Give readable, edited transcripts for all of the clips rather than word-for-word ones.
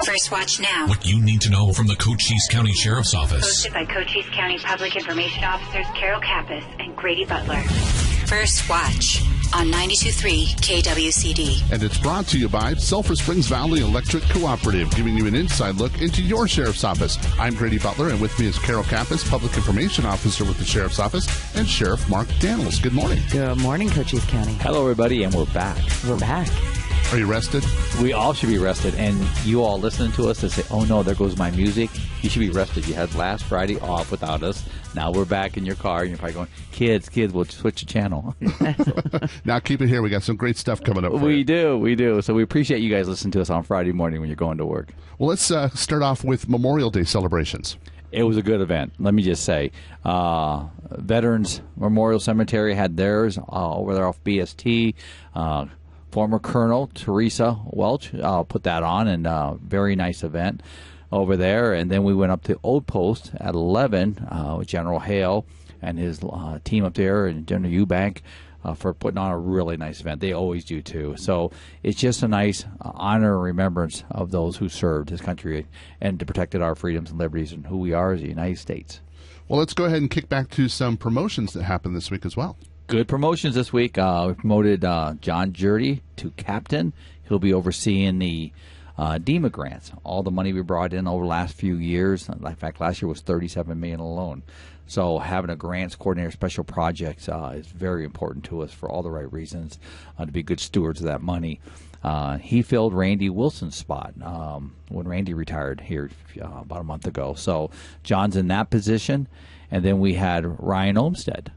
First Watch Now. What you need to know from the Cochise County Sheriff's Office. Hosted by Cochise County Public Information Officers Carol Kappas and Grady Butler. First Watch on 92.3 KWCD. And it's brought to you by Sulphur Springs Valley Electric Cooperative, giving you an inside look into your Sheriff's Office. I'm Grady Butler, and with me is Carol Kappas, Public Information Officer with the Sheriff's Office, and Sheriff Mark Daniels. Good morning. Good morning, Cochise County. Hello, everybody, and we're back. We're back. Are you rested? We all should be rested, and you all listening to us to say, oh no, there goes my music. You should be rested. You had last Friday off without us. Now we're back in your car, and you're probably going, kids, we'll switch the channel. Now keep it here. We got some great stuff coming up for We you. do. So we appreciate you guys listening to us on Friday morning when you're going to work. Well, let's start off with Memorial Day celebrations. It was a good event, let me just say. Veterans Memorial Cemetery had theirs over there off BST. Former Colonel Teresa Welch put that on, and very nice event over there. And then we went up to Old Post at 11 with General Hale and his team up there, and General Eubank for putting on a really nice event. They always do, too. So it's just a nice honor and remembrance of those who served this country and to protected our freedoms and liberties and who we are as the United States. Well, let's go ahead and kick back to some promotions that happened this week as well. Good promotions this week. We promoted John Jurdy to captain. He'll be overseeing the DEMA grants, all the money we brought in over the last few years. In fact, last year was $37 million alone. So having a grants coordinator, special projects, is very important to us for all the right reasons, to be good stewards of that money. He filled Randy Wilson's spot when Randy retired here about a month ago. So John's in that position. And then we had Ryan Olmstead.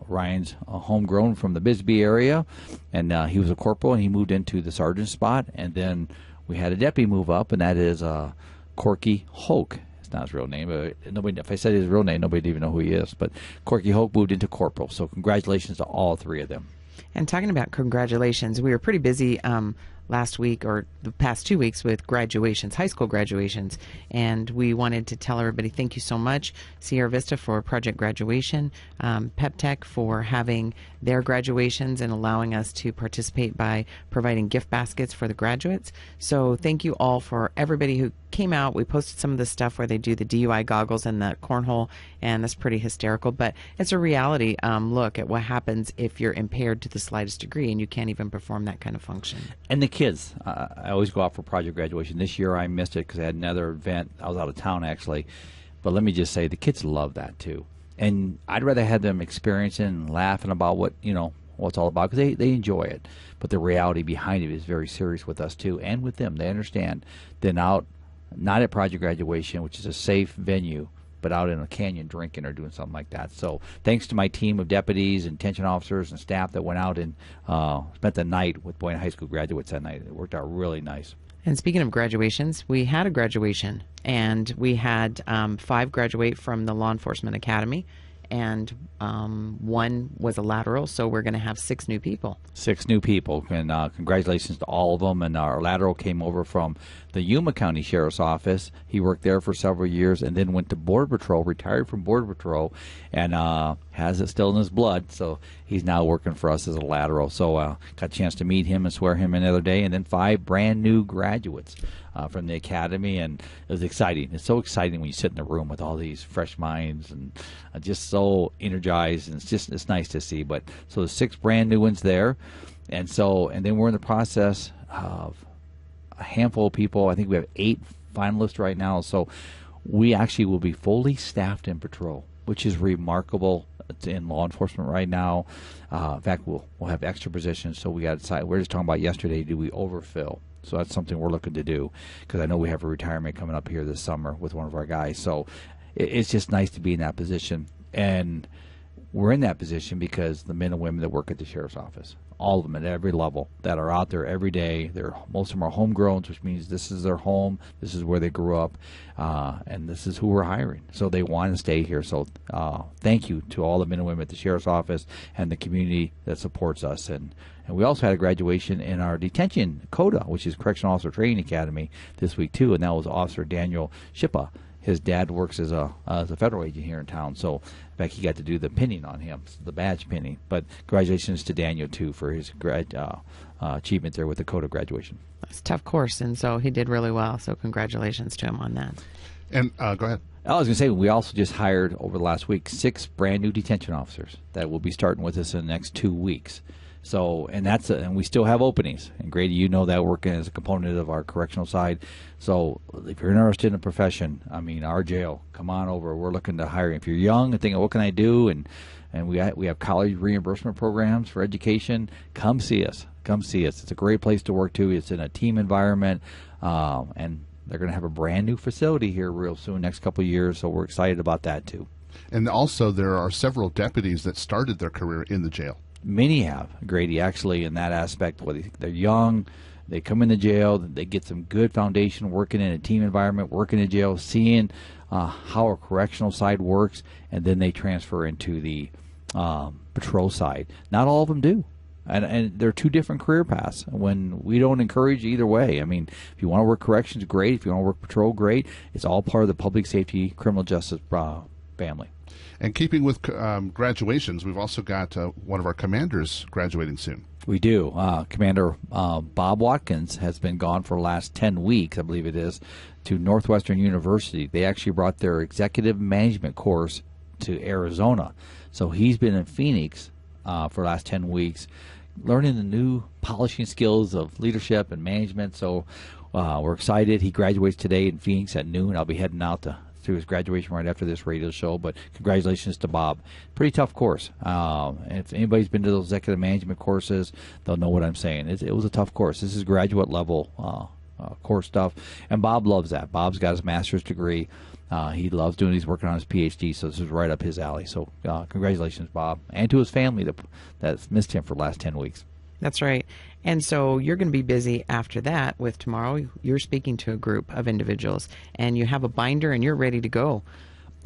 Ryan's homegrown from the Bisbee area, and he was a corporal, and he moved into the sergeant spot. And then we had a deputy move up, and that is Corky Hoke. It's not his real name. Nobody, if I said his real name, nobody would even know who he is. But Corky Hoke moved into corporal. So congratulations to all three of them. And talking about congratulations, we were pretty busy last week or the past 2 weeks with graduations, high school graduations, and we wanted to tell everybody thank you so much. Sierra Vista for Project Graduation, Pep Tech for having their graduations and allowing us to participate by providing gift baskets for the graduates. So thank you all for everybody who came out. We posted some of the stuff where they do the DUI goggles and the cornhole, and that's pretty hysterical, but it's a reality look at what happens if you're impaired to the slightest degree and you can't even perform that kind of function. And the kids, I always go out for Project Graduation. This year I missed it because I had another event. I was out of town, actually. But let me just say, the kids love that, too. And I'd rather have them experiencing and laughing about what it's all about, because they enjoy it. But the reality behind it is very serious with us, too, and with them. They understand. Then out, not at Project Graduation, which is a safe venue, but out in a canyon drinking or doing something like that. So thanks to my team of deputies and detention officers and staff that went out and spent the night with Buena High School graduates that night. It worked out really nice. And speaking of graduations, we had a graduation, and we had 5 graduate from the Law Enforcement Academy, and 1 was a lateral, so we're going to have 6 new people. 6 new people, and congratulations to all of them. And our lateral came over from the Yuma County Sheriff's Office. He worked there for several years and then went to Border Patrol, retired from Border Patrol, and has it still in his blood. So he's now working for us as a lateral. So got a chance to meet him and swear him in the other day. And then 5 brand new graduates from the academy, and it was exciting. It's so exciting when you sit in the room with all these fresh minds and just so energized, and it's nice to see. But so there's 6 brand new ones there, and then we're in the process of a handful of people. I think we have 8 finalists right now, so we actually will be fully staffed in patrol, which is remarkable in law enforcement right now. In fact, we'll have extra positions, so we got to decide. We're just talking about yesterday, do we overfill? So that's something we're looking to do, because I know we have a retirement coming up here this summer with one of our guys. So it's just nice to be in that position. And we're in that position because the men and women that work at the Sheriff's Office, all of them at every level, that are out there every day, most of them are homegrowns, which means this is their home, this is where they grew up, and this is who we're hiring. So they want to stay here. So thank you to all the men and women at the Sheriff's Office and the community that supports us. And we also had a graduation in our detention CODA, which is Correctional Officer Training Academy, this week too, and that was Officer Daniel Shippa. his dad works as a federal agent here in town. So, in fact, he got to do the pinning on him, the badge pinning. But congratulations to Daniel, too, for his achievement there with the COTA graduation. It's a tough course, and so he did really well. So congratulations to him on that. And go ahead. I was going to say, we also just hired over the last week 6 brand new detention officers that will be starting with us in the next 2 weeks. So, and we still have openings. And Grady, you know that, working as a component of our correctional side. So, if you're interested in a profession, I mean, our jail, come on over. We're looking to hire. If you're young and thinking, what can I do? And we have college reimbursement programs for education. Come see us. Come see us. It's a great place to work too. It's in a team environment, and they're going to have a brand new facility here real soon, next couple of years. So we're excited about that too. And also, there are several deputies that started their career in the jail. Many have, Grady, actually, in that aspect. Whether they're young, they come into jail, they get some good foundation working in a team environment, working in jail, seeing how a correctional side works, and then they transfer into the patrol side. Not all of them do. And they're 2 different career paths. When we don't encourage either way. I mean, if you want to work corrections, great. If you want to work patrol, great. It's all part of the public safety, criminal justice family. And keeping with graduations, we've also got one of our commanders graduating soon. We do. Commander Bob Watkins has been gone for the last 10 weeks, I believe it is, to Northwestern University. They actually brought their executive management course to Arizona. So he's been in Phoenix for the last 10 weeks, learning the new polishing skills of leadership and management. So we're excited. He graduates today in Phoenix at noon. I'll be heading out to his graduation right after this radio show. But congratulations to Bob. Pretty tough course. And if anybody's been to those executive management courses, they'll know what I'm saying. It was a tough course. This is graduate level course stuff, and Bob loves that. Bob's got his master's degree. He loves doing. He's working on his PhD, so this is right up his alley. So congratulations, Bob, and to his family that's missed him for the last 10 weeks. That's right. And so you're going to be busy after that with tomorrow. You're speaking to a group of individuals, and you have a binder, and you're ready to go.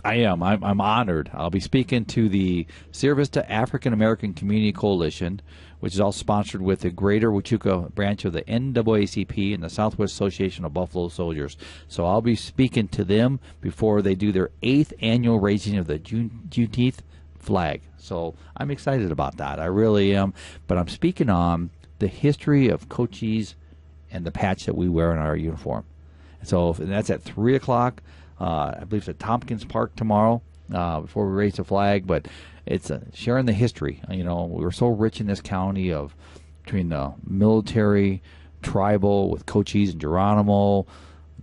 I am. I'm honored. I'll be speaking to the Sierra Vista African American Community Coalition, which is all sponsored with the Greater Huachuca branch of the NAACP and the Southwest Association of Buffalo Soldiers. So I'll be speaking to them before they do their 8th annual raising of the Juneteenth flag. So I'm excited about that. I really am. But I'm speaking on the history of Cochise and the patch that we wear in our uniform. So that's at 3 o'clock. I believe it's at Tompkins Park tomorrow before we raise the flag. But it's sharing the history. You know, we were so rich in this county between the military, tribal with Cochise and Geronimo,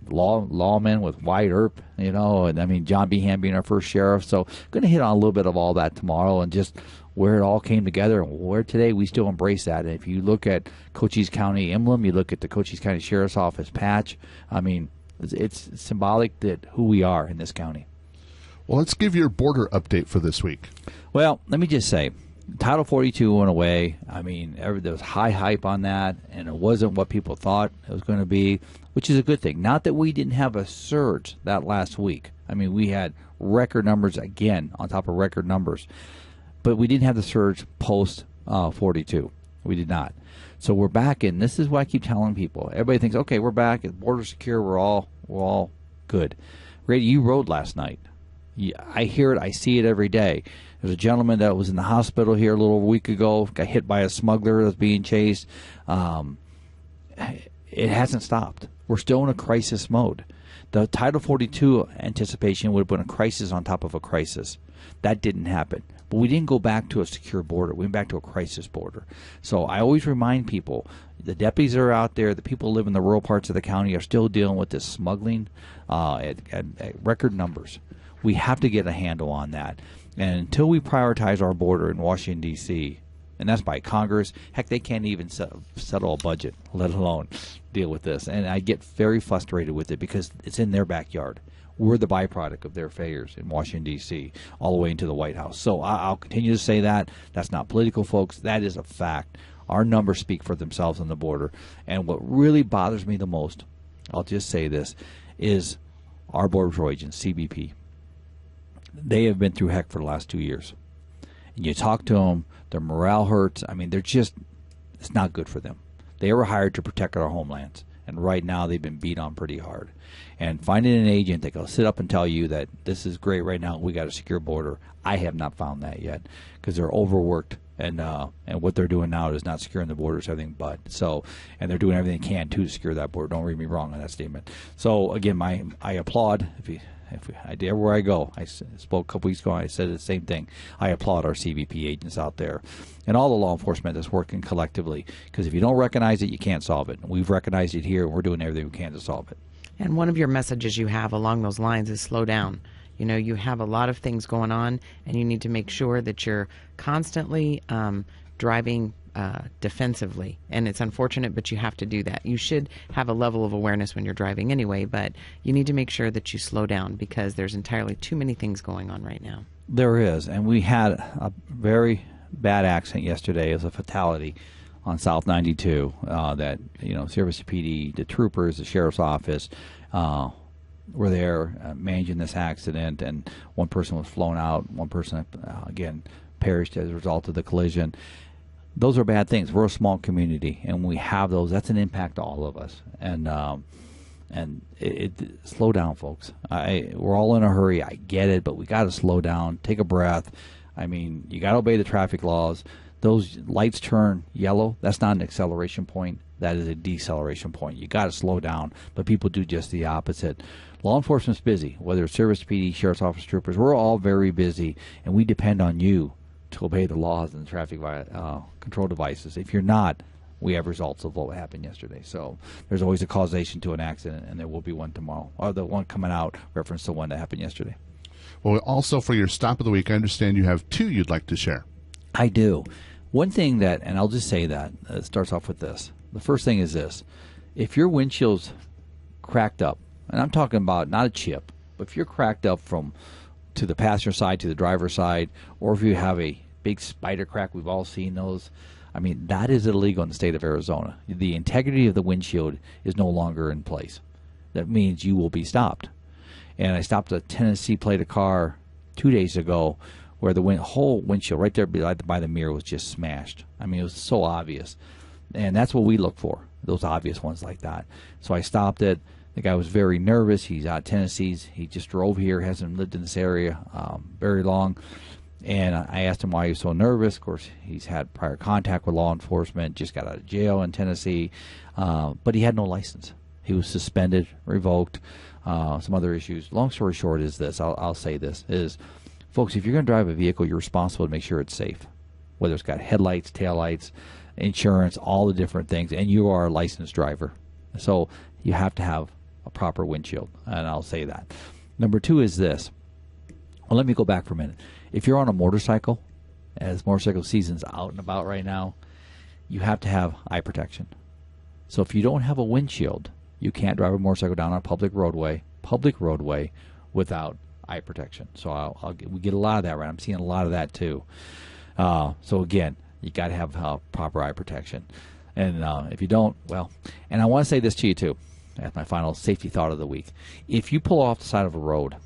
lawmen with Wyatt Earp, you know, and I mean John Behan being our first sheriff. So going to hit on a little bit of all that tomorrow and just where it all came together and where today we still embrace that. And if you look at Cochise County emblem, you look at the Cochise County Sheriff's Office patch, I mean, it's symbolic that who we are in this county. Well, let's give your border update for this week. Well, let me just say, Title 42 went away. I mean, there was high hype on that, and it wasn't what people thought it was going to be, which is a good thing. Not that we didn't have a surge that last week. I mean, we had record numbers again on top of record numbers, but we didn't have the surge post 42. We did not. So we're back in. This is what I keep telling people. Everybody thinks, okay, we're back. The border's secure. We're all good. Grady, you rode last night. I hear it. I see it every day. There's a gentleman that was in the hospital here a little week ago, got hit by a smuggler that's being chased. It hasn't stopped. We're still in a crisis mode. The Title 42 anticipation would have been a crisis on top of a crisis. That didn't happen. But we didn't go back to a secure border. We went back to a crisis border. So I always remind people, the deputies that are out there, the people who live in the rural parts of the county are still dealing with this smuggling at record numbers. We have to get a handle on that. And until we prioritize our border in Washington, D.C., and that's by Congress, heck, they can't even settle a budget, let alone deal with this. And I get very frustrated with it because it's in their backyard. We're the byproduct of their failures in Washington, D.C., all the way into the White House. So I'll continue to say that. That's not political, folks. That is a fact. Our numbers speak for themselves on the border. And what really bothers me the most, I'll just say this, is our Border Patrol agents, CBP. They have been through heck for the last 2 years. And you talk to them, their morale hurts. I mean, it's not good for them. They were hired to protect our homelands. And right now they've been beat on pretty hard. And finding an agent that will sit up and tell you that this is great right now, we got a secure border, I have not found that yet, because they're overworked. And what they're doing now is not securing the borders, everything but. So, and they're doing everything they can to secure that border. Don't read me wrong on that statement. So again, I applaud. I did everywhere I go. I spoke a couple weeks ago. I said the same thing. I applaud our CBP agents out there and all the law enforcement that's working collectively. Because if you don't recognize it, you can't solve it. We've recognized it here, and we're doing everything we can to solve it. And one of your messages you have along those lines is slow down. You know, you have a lot of things going on, and you need to make sure that you're constantly driving defensively. And it's unfortunate, but you have to do that. You should have a level of awareness when you're driving anyway, but you need to make sure that you slow down because there's entirely too many things going on right now. There is, and we had a very bad accident yesterday. It was a fatality on South 92 that, Service PD, the troopers, the sheriff's office, were there managing this accident, and one person was flown out. One person, again, perished as a result of the collision. Those are bad things. We're a small community, and when we have those, that's an impact to all of us. And slow down, folks. We're all in a hurry. I get it, but we got to slow down, take a breath. I mean, you got to obey the traffic laws. Those lights turn yellow. That's not an acceleration point. That is a deceleration point. You got to slow down, but people do just the opposite. Law enforcement's busy, whether it's Service PD, Sheriff's Office troopers. We're all very busy, and we depend on you to obey the laws and the traffic control devices. If you're not, we have results of what happened yesterday. So there's always a causation to an accident, and there will be one tomorrow, or the one coming out reference to one that happened yesterday. Well, also for your stop of the week, I understand you have two you'd like to share. I do. One thing that, and I'll just say that, it starts off with this. The first thing is this. If your windshield's cracked up, and I'm talking about not a chip, but if you're cracked up from to the passenger side to the driver's side, or if you have a big spider crack, we've all seen those, I mean, that is illegal in the state of Arizona. The integrity of the windshield is no longer in place. That means you will be stopped. And I stopped a Tennessee plated car 2 days ago where the whole windshield right there by the mirror was just smashed. I mean, it was so obvious. And that's what we look for, those obvious ones like that. So I stopped it. The guy was very nervous. He's out of Tennessee. He just drove here, hasn't lived in this area very long. And I asked him why he was so nervous. Of course, he's had prior contact with law enforcement, just got out of jail in Tennessee, but he had no license. He was suspended, revoked, some other issues. Long story short is this, I'll say this, is, folks, if you're going to drive a vehicle, you're responsible to make sure it's safe, whether it's got headlights, taillights, insurance, all the different things, and you are a licensed driver. So you have to have a proper windshield, and I'll say that. Number two is this. Well, let me go back for a minute. If you're on a motorcycle, as motorcycle season's out and about right now, you have to have eye protection. So if you don't have a windshield, you can't drive a motorcycle down on a public roadway without eye protection. So we get a lot of that, right? I'm seeing a lot of that too. So again, you got to have proper eye protection. And if you don't, well, and I want to say this to you too, as my final safety thought of the week. If you pull off the side of a road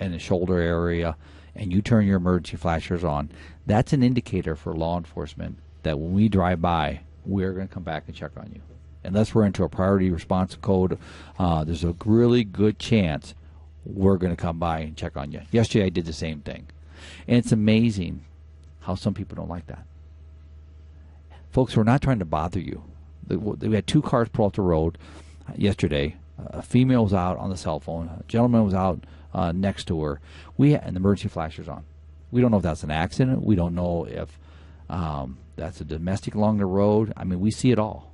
in a shoulder area and you turn your emergency flashers on, that's an indicator for law enforcement that when we drive by, we're going to come back and check on you. Unless we're into a priority response code, there's a really good chance we're going to come by and check on you. Yesterday I did the same thing. And it's amazing how some people don't like that. Folks, we're not trying to bother you. We had two cars pull off the road yesterday. A female was out on the cell phone. A gentleman was out next to her. And the emergency flashers on. We don't know if that's an accident. We don't know if that's a domestic along the road. I mean, we see it all.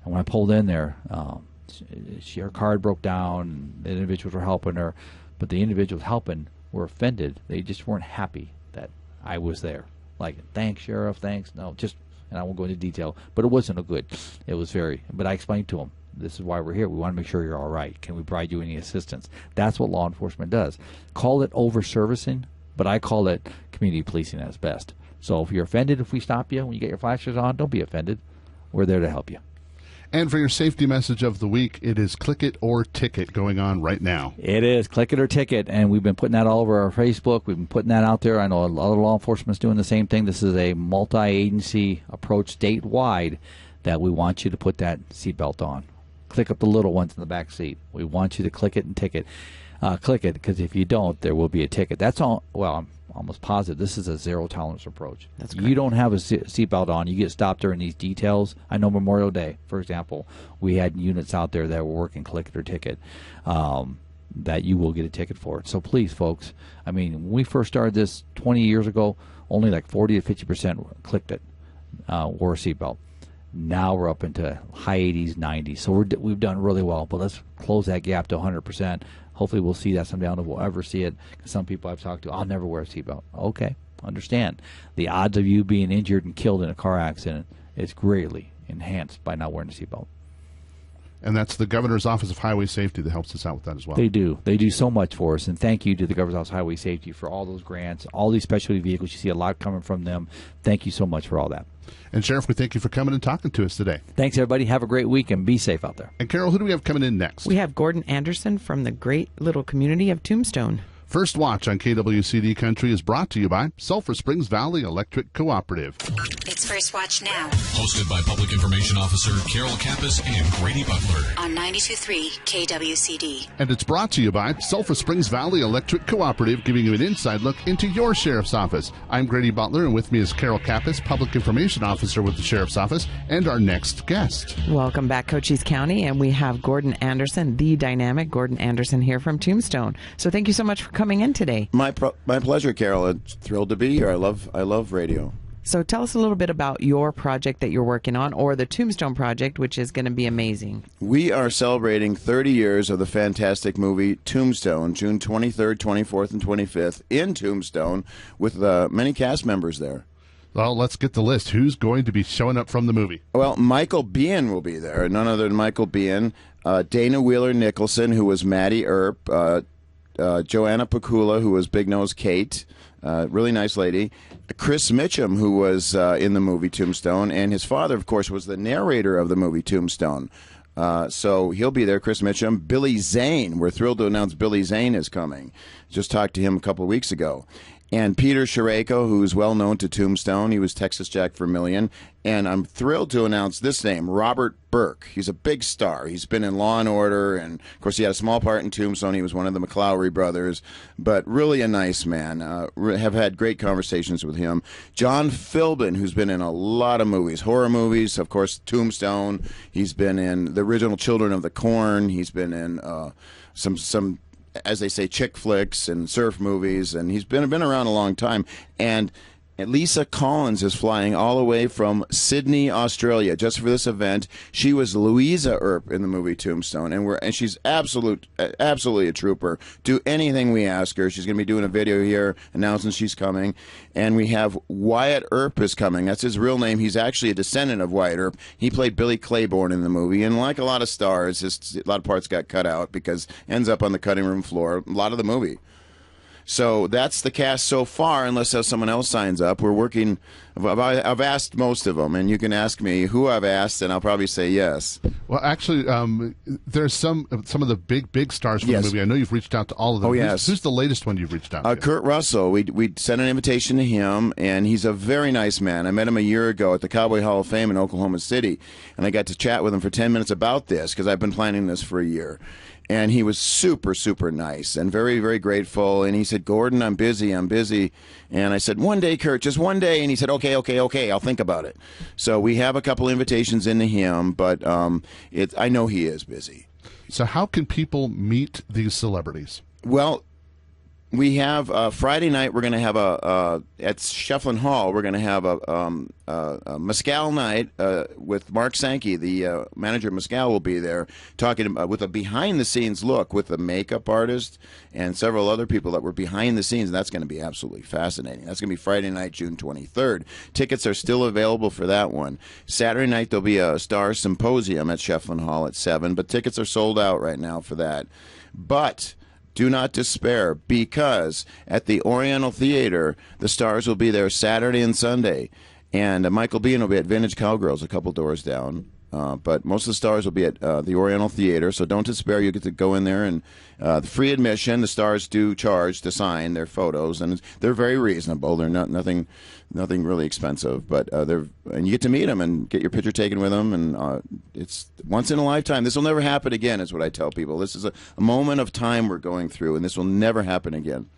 And when I pulled in there, her card broke down, and the individuals were helping her. But the individuals helping were offended. They just weren't happy that I was there. Like, thanks, Sheriff, thanks. No, just, and I won't go into detail, but it wasn't a good. It was but I explained to them, this is why we're here. We want to make sure you're all right. Can we provide you any assistance? That's what law enforcement does. Call it over-servicing, but I call it community policing at its best. So if you're offended if we stop you when you get your flashers on, don't be offended. We're there to help you. And for your safety message of the week, it is Click It or Ticket going on right now. It is Click It or Ticket, and we've been putting that all over our Facebook. We've been putting that out there. I know a lot of law enforcement's doing the same thing. This is a multi-agency approach statewide that we want you to put that seatbelt on. click up the little ones in the back seat. We want you to click it and ticket. Click it, because if you don't, there will be a ticket. That's all. Well, I'm almost positive this is a zero tolerance approach. That's correct. You don't have a seatbelt on, you get stopped during these details. I know Memorial Day, for example, we had units out there that were working click it or ticket, that you will get a ticket for it. So please, folks, I mean, when we first started this 20 years ago, only like 40 to 50% clicked it, wore a seatbelt. Now we're up into high 80s, 90s. So we've done really well, but let's close that gap to 100%. Hopefully we'll see that someday. I don't know if we'll ever see it. Some people I've talked to, I'll never wear a seatbelt. Okay, understand. The odds of you being injured and killed in a car accident is greatly enhanced by not wearing a seatbelt. And that's the Governor's Office of Highway Safety that helps us out with that as well. They do. They do so much for us. And thank you to the Governor's Office of Highway Safety for all those grants, all these specialty vehicles. You see a lot coming from them. Thank you so much for all that. And Sheriff, we thank you for coming and talking to us today. Thanks, everybody. Have a great week and be safe out there. And Carol, who do we have coming in next? We have Gordon Anderson from the great little community of Tombstone. First Watch on KWCD Country is brought to you by Sulphur Springs Valley Electric Cooperative. It's First Watch Now. Hosted by Public Information Officer Carol Kappas and Grady Butler. On 92.3 KWCD. And it's brought to you by Sulphur Springs Valley Electric Cooperative, giving you an inside look into your Sheriff's Office. I'm Grady Butler, and with me is Carol Kappas, Public Information Officer with the Sheriff's Office, and our next guest. Welcome back, Cochise County, and we have Gordon Anderson, the dynamic Gordon Anderson here from Tombstone. So thank you so much for coming in today. My pleasure, Carol. It's thrilled to be here. I love radio. So tell us a little bit about your project that you're working on, or the Tombstone Project, which is going to be amazing. We are celebrating 30 years of the fantastic movie Tombstone, June 23rd, 24th, and 25th in Tombstone, with many cast members there. Well, let's get the list. Who's going to be showing up from the movie? Well, Michael Biehn will be there, none other than Michael Biehn, Dana Wheeler Nicholson, who was Maddie Earp, Joanna Pakula, who was Big Nose Kate, really nice lady, Chris Mitchum, who was in the movie Tombstone, and his father, of course, was the narrator of the movie Tombstone. So he'll be there, Chris Mitchum. Billy Zane, we're thrilled to announce Billy Zane is coming. Just talked to him a couple of weeks ago. And Peter Sherayko, who's well known to Tombstone. He was Texas Jack Vermillion. And I'm thrilled to announce this name, Robert Burke. He's a big star. He's been in Law & Order, and, of course, he had a small part in Tombstone. He was one of the McClowry brothers, but really a nice man. Have had great conversations with him. John Philbin, who's been in a lot of movies, horror movies, of course, Tombstone. He's been in the original Children of the Corn. He's been in some as they say, chick flicks and surf movies, and he's been around a long time. And Lisa Collins is flying all the way from Sydney, Australia, just for this event. She was Louisa Earp in the movie Tombstone, and she's absolutely a trooper. Do anything we ask her. She's going to be doing a video here announcing she's coming. And we have Wyatt Earp is coming. That's his real name. He's actually a descendant of Wyatt Earp. He played Billy Claiborne in the movie, and like a lot of stars, a lot of parts got cut out because ends up on the cutting room floor a lot of the movie. So that's the cast so far, unless someone else signs up. We're working. I've asked most of them, and you can ask me who I've asked, and I'll probably say yes. Well, actually, there's some of the big stars from Yes. the movie. I know you've reached out to all of them. Oh, yes. Who's the latest one you've reached out to? Kurt Russell. We sent an invitation to him, and he's a very nice man. I met him a year ago at the Cowboy Hall of Fame in Oklahoma City, and I got to chat with him for 10 minutes about this because I've been planning this for a year. And he was super, super nice and very, very grateful. And he said, Gordon, I'm busy. And I said, one day, Kurt, just one day. And he said, okay, I'll think about it. So we have a couple invitations into him, but I know he is busy. So how can people meet these celebrities? Well, we have Friday night. We're going to have at Shefflin Hall. We're going to have a Mescal night with Mark Sankey, the manager of Mescal, will be there talking with a behind-the-scenes look with the makeup artist and several other people that were behind the scenes. And that's going to be absolutely fascinating. That's going to be Friday night, June 23rd. Tickets are still available for that one. Saturday night there'll be a Star Symposium at Shefflin Hall at 7, but tickets are sold out right now for that. But do not despair, because at the Oriental Theater, the stars will be there Saturday and Sunday. And Michael Biehn will be at Vintage Cowgirls, a couple doors down. But most of the stars will be at the Oriental Theater, so don't despair. You get to go in there, and the free admission. The stars do charge to sign their photos, and they're very reasonable. They're nothing really expensive, but and you get to meet them and get your picture taken with them, and it's once in a lifetime. This will never happen again, is what I tell people. This is a moment of time we're going through, and this will never happen again.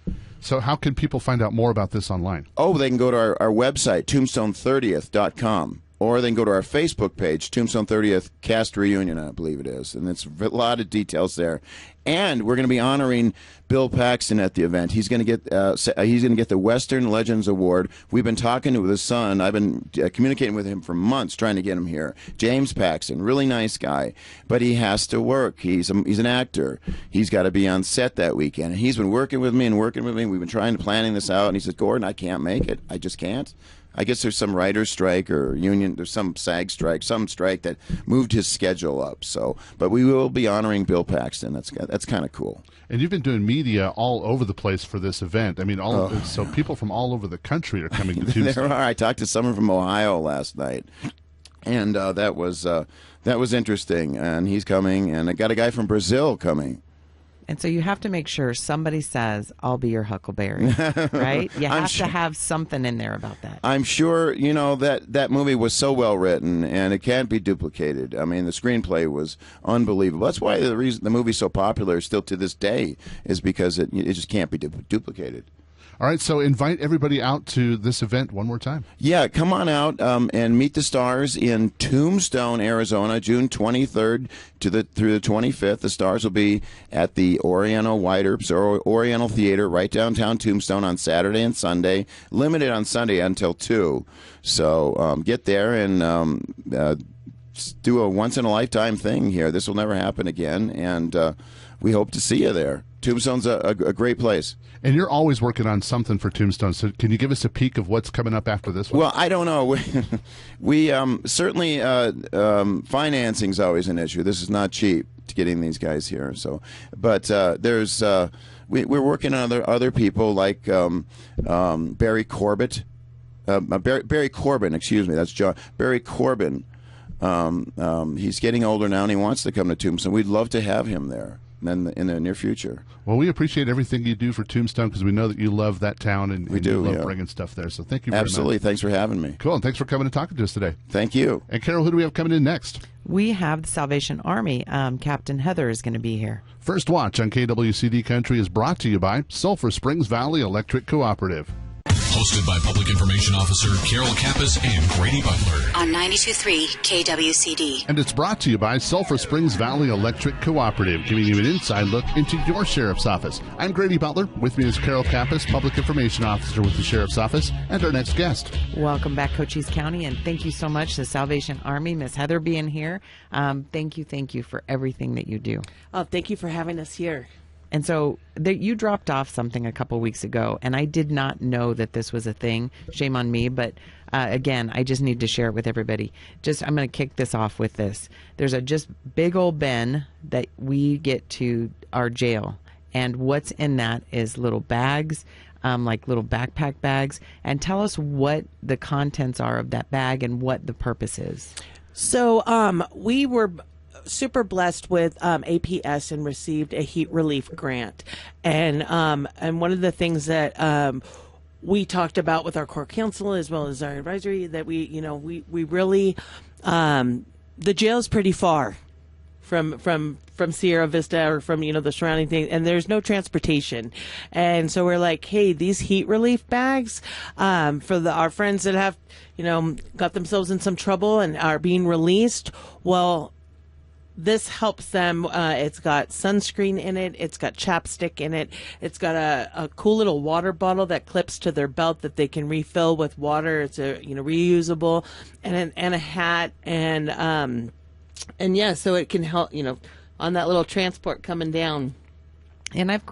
So how can people find out more about this online? Oh, they can go to our website, tombstone30th.com. Or they can go to our Facebook page, Tombstone 30th Cast Reunion, I believe it is. And it's a lot of details there. And we're going to be honoring Bill Paxton at the event. He's going to get the Western Legends Award. We've been talking with his son. I've been communicating with him for months, trying to get him here. James Paxton, really nice guy, but he has to work. He's an actor. He's got to be on set that weekend. And he's been working with me. We've been planning this out. And he said, Gordon, I can't make it. I just can't. I guess there's some writer's strike or union. There's some SAG strike, some strike that moved his schedule up. So, but we will be honoring Bill Paxton. That's kind of cool. And you've been doing media all over the place for this event. I mean, so people from all over the country are coming to Tombstone. There are. I talked to someone from Ohio last night, and that was interesting. And he's coming, and I got a guy from Brazil coming. And so you have to make sure somebody says, I'll be your Huckleberry, right? You have to have something in there about that. I'm sure, that movie was so well written, and it can't be duplicated. I mean, the screenplay was unbelievable. That's why the reason the movie's so popular still to this day is because it just can't be duplicated. All right, so invite everybody out to this event one more time. Yeah, come on out and meet the stars in Tombstone, Arizona, June 23rd through the 25th. The stars will be at the Oriental White Earps or Oriental Theater right downtown Tombstone on Saturday and Sunday, limited on Sunday until 2. So get there and do a once-in-a-lifetime thing here. This will never happen again, and we hope to see you there. Tombstone's a great place. And you're always working on something for Tombstone, so can you give us a peek of what's coming up after this one? Well, I don't know. We certainly financing's always an issue. This is not cheap to getting these guys here. So, but there's we're working on other people like Barry Corbett, Barry Corbin. Excuse me, that's John Barry Corbin. He's getting older now, and he wants to come to Tombstone. We'd love to have him there in the near future. Well, we appreciate everything you do for Tombstone because we know that you love that town and you love bringing stuff there. So thank you very much. Absolutely. Thanks for having me. Cool, and thanks for coming and talking to us today. Thank you. And Carol, who do we have coming in next? We have the Salvation Army. Captain Heather is going to be here. First Watch on KWCD Country is brought to you by Sulphur Springs Valley Electric Cooperative. Hosted by Public Information Officer Carol Kappas and Grady Butler. On 92.3 KWCD. And it's brought to you by Sulphur Springs Valley Electric Cooperative, giving you an inside look into your sheriff's office. I'm Grady Butler. With me is Carol Kappas, Public Information Officer with the Sheriff's Office, and our next guest. Welcome back, Cochise County, and thank you so much to Salvation Army, Miss Heather being here. Thank you for everything that you do. Oh, thank you for having us here. And so you dropped off something a couple weeks ago, and I did not know that this was a thing. Shame on me, but again, I just need to share it with everybody. I'm going to kick this off with this. There's a just big old bin that we get to our jail, and what's in that is little bags, like little backpack bags. And tell us what the contents are of that bag and what the purpose is. So we were super blessed with APS and received a heat relief grant, and one of the things that we talked about with our core council as well as our advisory that we really the jail's pretty far from Sierra Vista or from the surrounding thing, and there's no transportation, and so we're like, hey, these heat relief bags for our friends that have got themselves in some trouble and are being released. Well, this helps them. It's got sunscreen in it. It's got chapstick in it. It's got a cool little water bottle that clips to their belt that they can refill with water. It's reusable, and a hat, and yeah, so it can help on that little transport coming down. And I've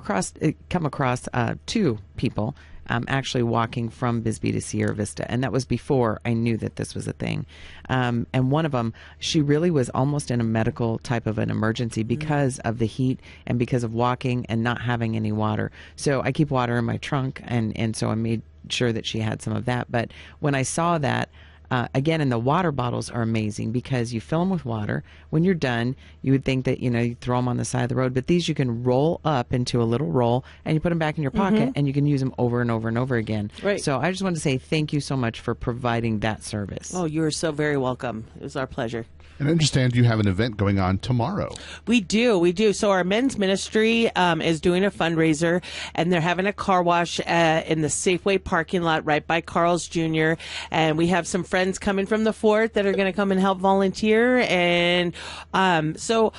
come across 2 people actually walking from Bisbee to Sierra Vista, and that was before I knew that this was a thing. And one of them, she really was almost in a medical type of an emergency because of the heat and because of walking and not having any water. So I keep water in my trunk, and so I made sure that she had some of that. But when I saw that, Again, and the water bottles are amazing because you fill them with water. When you're done, you would think that, you throw them on the side of the road, but these you can roll up into a little roll and you put them back in your pocket and you can use them over and over and over again. Right. So I just want to say thank you so much for providing that service. Oh, you are so very welcome. It was our pleasure. And I understand you have an event going on tomorrow. We do. So our men's ministry is doing a fundraiser, and they're having a car wash in the Safeway parking lot right by Carl's Jr. And we have some friends coming from the fort that are going to come and help volunteer. And so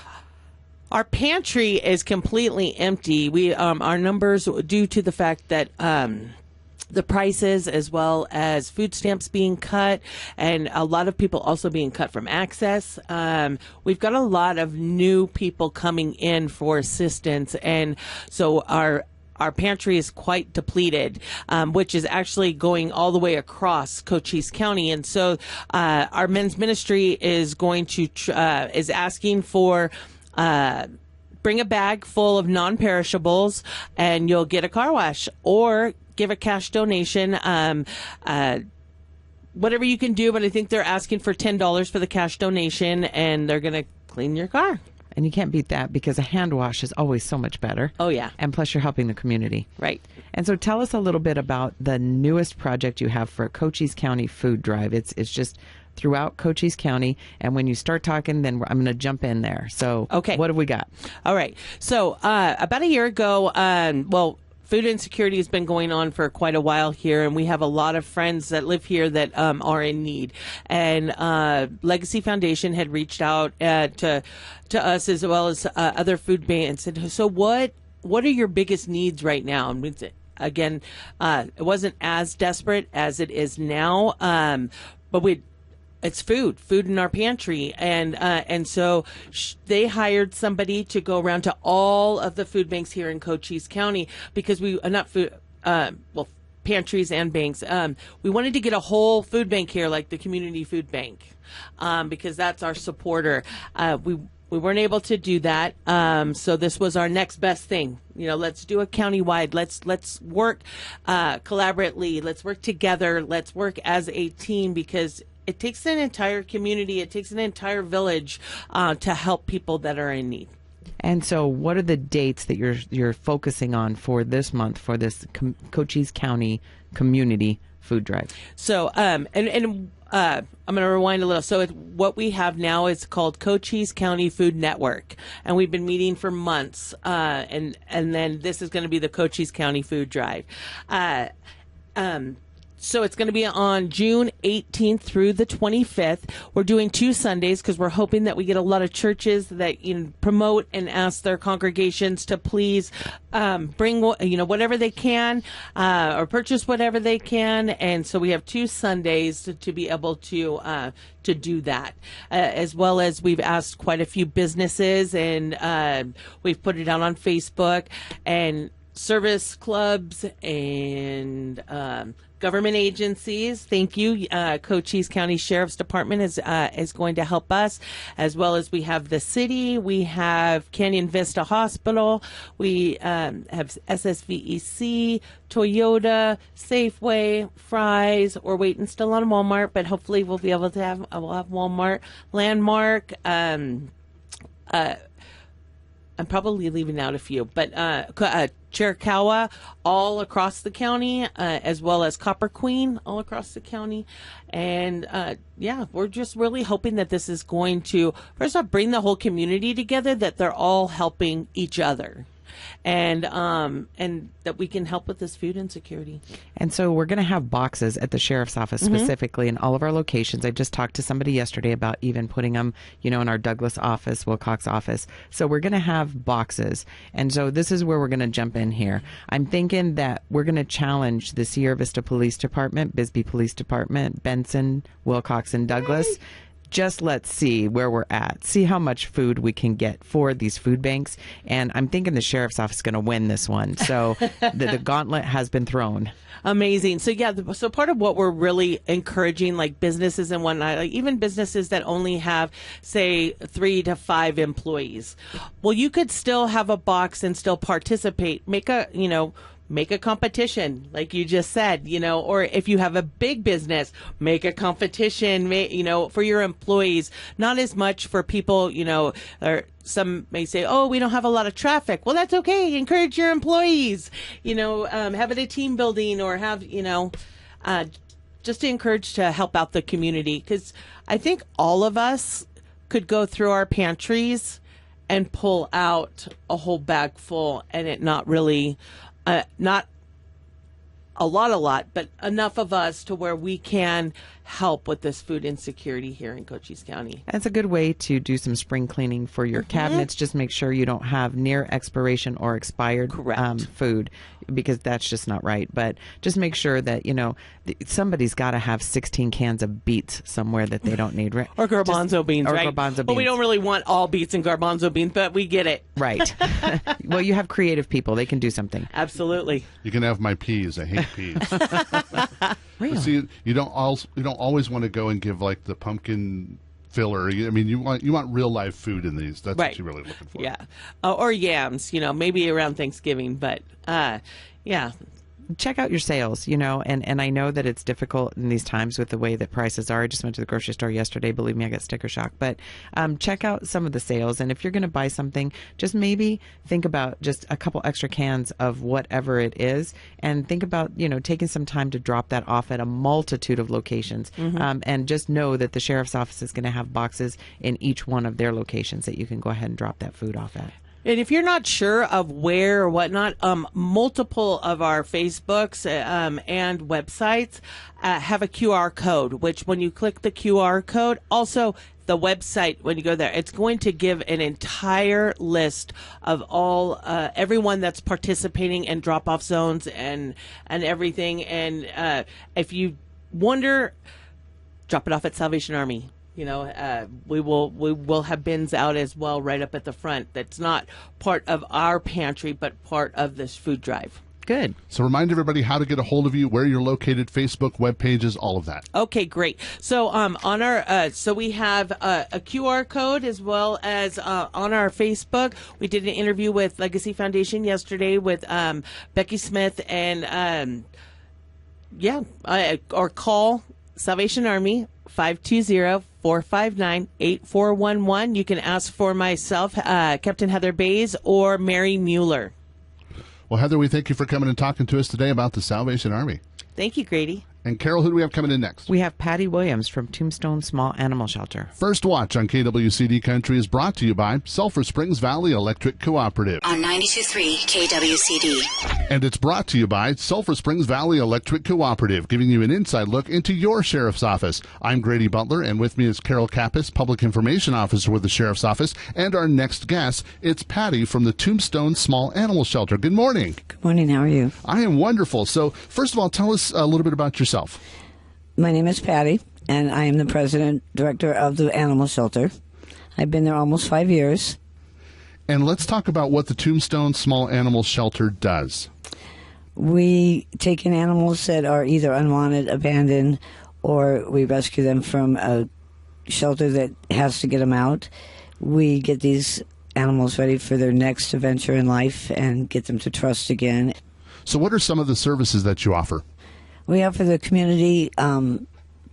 our pantry is completely empty. We our numbers due to the fact that the prices as well as food stamps being cut and a lot of people also being cut from access. We've got a lot of new people coming in for assistance, and so our pantry is quite depleted, which is actually going all the way across Cochise County. And so our men's ministry is going to is asking for bring a bag full of non-perishables and you'll get a car wash, or give a cash donation, whatever you can do. But I think they're asking for $10 for the cash donation, and they're going to clean your car. And you can't beat that because a hand wash is always so much better. Oh, yeah. And plus you're helping the community. Right. And so tell us a little bit about the newest project you have for Cochise County Food Drive. It's just throughout Cochise County, and when you start talking, then I'm going to jump in there. So okay, what have we got? All right. So about a year ago, food insecurity has been going on for quite a while here, and we have a lot of friends that live here that are in need. And Legacy Foundation had reached out to us as well as other food banks. And so what are your biggest needs right now? And again, it wasn't as desperate as it is now, but it's food in our pantry. And so they hired somebody to go around to all of the food banks here in Cochise County, because pantries and banks. We wanted to get a whole food bank here, like the community food bank, because that's our supporter. We weren't able to do that. So this was our next best thing. Let's do a countywide. Let's work collaboratively. Let's work together. Let's work as a team, because it takes an entire community, it takes an entire village to help people that are in need. And so what are the dates that you're focusing on for this month for this Cochise County Community Food Drive? So, I'm going to rewind a little. So what we have now is called Cochise County Food Network, and we've been meeting for months, and then this is going to be the Cochise County Food Drive. So it's going to be on June 18th through the 25th. We're doing 2 Sundays because we're hoping that we get a lot of churches that promote and ask their congregations to please bring whatever they can or purchase whatever they can. And so we have 2 Sundays to be able to do that, as well as we've asked quite a few businesses, and we've put it out on Facebook, and service clubs and government agencies. Thank you. Cochise County Sheriff's Department is going to help us, as well as we have the city. We have Canyon Vista Hospital. We have SSVEC, Toyota, Safeway, Fry's. We're waiting still on Walmart, but hopefully we'll be able to have Walmart, Landmark. I'm probably leaving out a few, but Chiricahua, all across the county, as well as Copper Queen, all across the county. And we're just really hoping that this is going to, first off, bring the whole community together, that they're all helping each other. And that we can help with this food insecurity. And so we're going to have boxes at the sheriff's office specifically in all of our locations. I just talked to somebody yesterday about even putting them, in our Douglas office, Wilcox office. So we're going to have boxes. And so this is where we're going to jump in here. I'm thinking that we're going to challenge the Sierra Vista Police Department, Bisbee Police Department, Benson, Wilcox, and Douglas. Just let's see where we're at, see how much food we can get for these food banks. And I'm thinking the sheriff's office is going to win this one. So the gauntlet has been thrown. Amazing. So so part of what we're really encouraging, like businesses and whatnot, like even businesses that only have, say, 3 to 5 employees. Well, you could still have a box and still participate. Make make a competition, like you just said, or if you have a big business, make a competition, for your employees, not as much for people, or some may say, oh, we don't have a lot of traffic. Well, that's okay. Encourage your employees, have it a team building or have, just to encourage to help out the community. Because I think all of us could go through our pantries and pull out a whole bag full and it not really, not a lot, but enough of us to where we can help with this food insecurity here in Cochise County. That's a good way to do some spring cleaning for your cabinets. Just make sure you don't have near expiration or expired food, because that's just not right. But just make sure that, somebody's got to have 16 cans of beets somewhere that they don't need. Or garbanzo beans, or right? Garbanzo beans. But we don't really want all beets and garbanzo beans, but we get it. Right. Well, you have creative people. They can do something. Absolutely. You can have my peas. I hate peas. Really? See, you don't always want to go and give like the pumpkin filler. I mean, you want real live food in these. That's what you're really looking for. Yeah, or yams. Maybe around Thanksgiving, but yeah. Check out your sales, and I know that it's difficult in these times with the way that prices are. I just went to the grocery store yesterday. Believe me, I got sticker shock. But check out some of the sales. And if you're going to buy something, just maybe think about just a couple extra cans of whatever it is. And think about, taking some time to drop that off at a multitude of locations. And just know that the sheriff's office is going to have boxes in each one of their locations that you can go ahead and drop that food off at. And if you're not sure of where or whatnot, multiple of our Facebooks and websites have a QR code, which when you click the QR code, also the website, when you go there, it's going to give an entire list of all everyone that's participating in drop-off zones and everything. And if you wonder, drop it off at Salvation Army. We will have bins out as well right up at the front. That's not part of our pantry, but part of this food drive. Good. So remind everybody how to get a hold of you, where you're located, Facebook, web pages, all of that. Okay, great. So on our so we have a QR code as well as on our Facebook. We did an interview with Legacy Foundation yesterday with Becky Smith and or call Salvation Army 520-459-8411. You can ask for myself, Captain Heather Bays, or Mary Mueller. Well, Heather, we thank you for coming and talking to us today about the Salvation Army. Thank you, Grady. And Carol, who do we have coming in next? We have Patty Williams from Tombstone Small Animal Shelter. First Watch on KWCD Country is brought to you by Sulphur Springs Valley Electric Cooperative. On 92.3 KWCD. And it's brought to you by Sulphur Springs Valley Electric Cooperative, giving you an inside look into your sheriff's office. I'm Grady Butler, and with me is Carol Kappas, Public Information Officer with the Sheriff's Office. And our next guest, it's Patty from the Tombstone Small Animal Shelter. Good morning. Good morning. How are you? I am wonderful. So, first of all, tell us a little bit about yourself. My name is Patty, and I am the president director of the animal shelter. I've been there almost 5 years. And let's talk about what the Tombstone Small Animal Shelter does. We take in animals that are either unwanted, abandoned, or we rescue them from a shelter that has to get them out. We get these animals ready for their next adventure in life and get them to trust again. So what are some of the services that you offer? We offer the community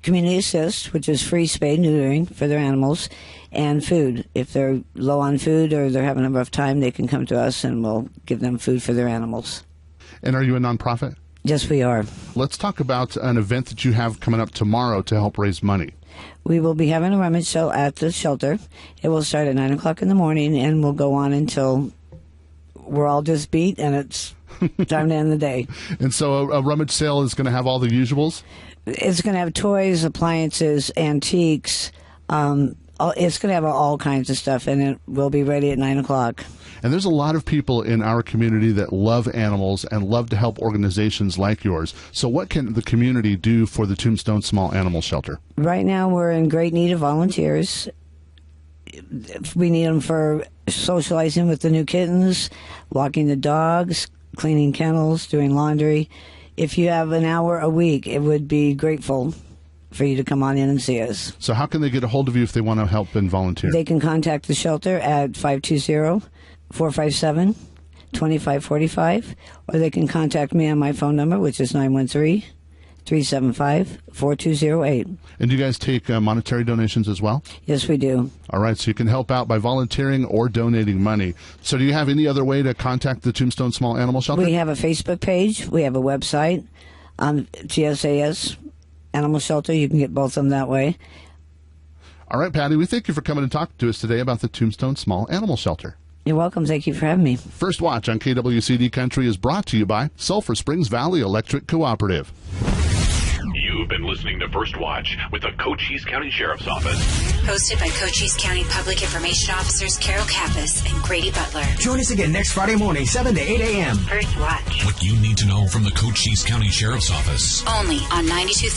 assist, which is free spay neutering for their animals, and food. If they're low on food or they're having a rough time, they can come to us and we'll give them food for their animals. And are you a nonprofit? Yes, we are. Let's talk about an event that you have coming up tomorrow to help raise money. We will be having a rummage sale at the shelter. It will start at 9 o'clock in the morning and will go on until we're all just beat and it's time to end the day. And so a rummage sale is going to have all the usuals? It's going to have toys, appliances, antiques. It's going to have all kinds of stuff, and it will be ready at 9 o'clock. And there's a lot of people in our community that love animals and love to help organizations like yours. So what can the community do for the Tombstone Small Animal Shelter? Right now we're in great need of volunteers. We need them for socializing with the new kittens, walking the dogs, cleaning kennels, doing laundry. If you have an hour a week, it would be grateful for you to come on in and see us. So how can they get a hold of you if they want to help and volunteer? They can contact the shelter at 520-457-2555. 2545, or they can contact me on my phone number, which is 913-375-4208. And do you guys take monetary donations as well? Yes, we do. All right, so you can help out by volunteering or donating money. So do you have any other way to contact the Tombstone Small Animal Shelter? We have a Facebook page. We have a website, TSAS Animal Shelter. You can get both of them that way. All right, Patty, we thank you for coming and talking to us today about the Tombstone Small Animal Shelter. You're welcome. Thank you for having me. First Watch on KWCD Country is brought to you by Sulphur Springs Valley Electric Cooperative. You've been listening to First Watch with the Cochise County Sheriff's Office. Hosted by Cochise County Public Information Officers Carol Kappas and Grady Butler. Join us again next Friday morning, 7 to 8 a.m. First Watch. What you need to know from the Cochise County Sheriff's Office. Only on 92.3